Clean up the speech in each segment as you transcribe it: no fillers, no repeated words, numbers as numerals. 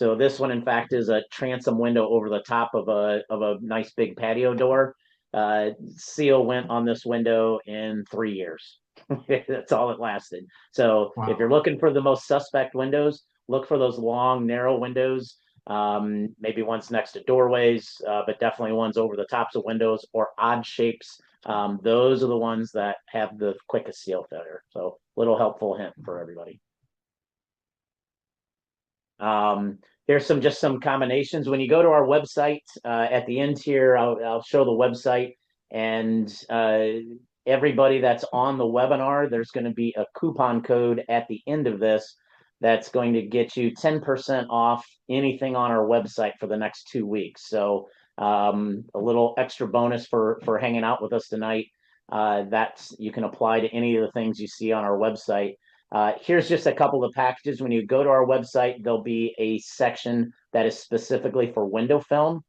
So this one, in fact, is a transom window over the top of a nice big patio door. Seal went on this window in 3 years. That's all it lasted. So if you're Wow. looking for the most suspect windows, look for those long, narrow windows. Maybe ones next to doorways, but definitely ones over the tops of windows or odd shapes. Those are the ones that have the quickest seal failure. So little helpful hint for everybody. Um, here's some combinations. When you go to our website, at the end here, I'll show the website, and everybody that's on the webinar, there's going to be a coupon code at the end of this that's going to get you 10% off anything on our website for the next 2 weeks. So a little extra bonus for hanging out with us tonight. That's you can apply to any of the things you see on our website. Here's just a couple of packages. When you go to our website, there'll be a section that is specifically for window film.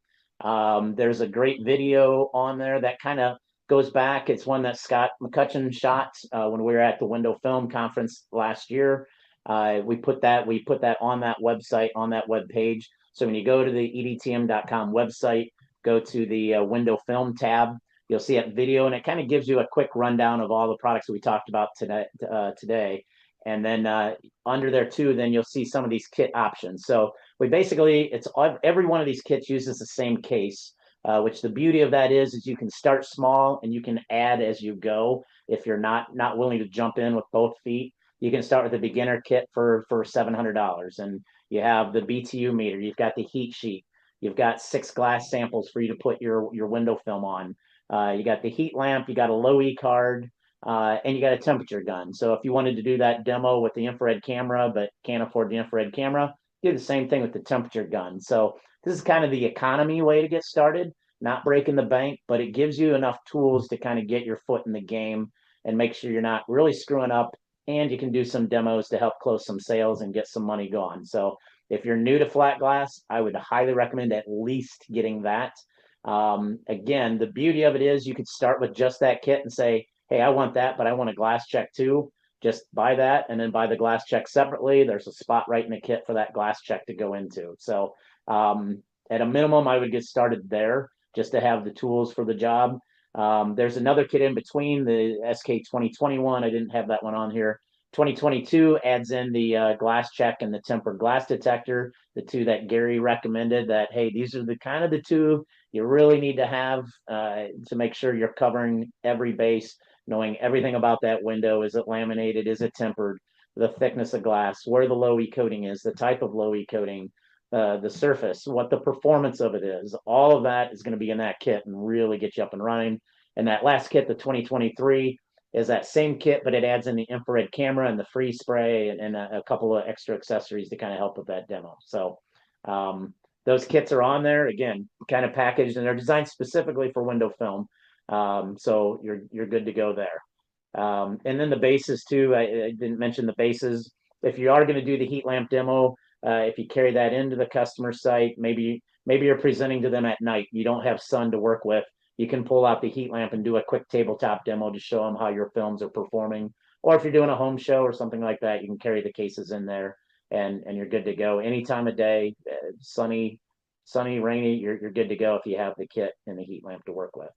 There's a great video on there that kind of goes back. It's one that Scott McCutcheon shot when we were at the window film conference last year. We put that on that website, on that web page. So when you go to the EDTM.com website, go to the window film tab, you'll see a video, and it kind of gives you a quick rundown of all the products that we talked about today. And then under there too, then you'll see some of these kit options. So we basically, it's every one of these kits uses the same case, which the beauty of that is you can start small and you can add as you go. If you're not willing to jump in with both feet, you can start with a beginner kit for $700, and you have the BTU meter, you've got the heat sheet, you've got 6 glass samples for you to put your window film on. You got the heat lamp, you got a low E card, and you got a temperature gun. So if you wanted to do that demo with the infrared camera, but can't afford the infrared camera, do the same thing with the temperature gun. So this is kind of the economy way to get started, not breaking the bank, but it gives you enough tools to kind of get your foot in the game and make sure you're not really screwing up. And you can do some demos to help close some sales and get some money going. So if you're new to flat glass, I would highly recommend at least getting that. Again, the beauty of it is you could start with just that kit and say, hey, I want that, but I want a glass check too. Just buy that and then buy the glass check separately. There's a spot right in the kit for that glass check to go into. So at a minimum, I would get started there just to have the tools for the job. There's another kit in between, the SK 2021. I didn't have that one on here. 2022 adds in the glass check and the tempered glass detector, the two that Gary recommended. That hey, these are the kind of the two you really need to have to make sure you're covering every base, knowing everything about that window. Is it laminated? Is it tempered? The thickness of glass, where the low E coating is, the type of low E coating, the surface, what the performance of it is. All of that is going to be in that kit and really get you up and running. And that last kit, the 2023, is that same kit, but it adds in the infrared camera and the freeze spray and a couple of extra accessories to kind of help with that demo. So those kits are on there again, kind of packaged, and they're designed specifically for window film. So you're good to go there. And then the bases too. I didn't mention the bases. If you are going to do the heat lamp demo, if you carry that into the customer site, maybe you're presenting to them at night. You don't have sun to work with. You can pull out the heat lamp and do a quick tabletop demo to show them how your films are performing. Or if you're doing a home show or something like that, you can carry the cases in there, and you're good to go. Any time of day, sunny, rainy, you're good to go if you have the kit and the heat lamp to work with.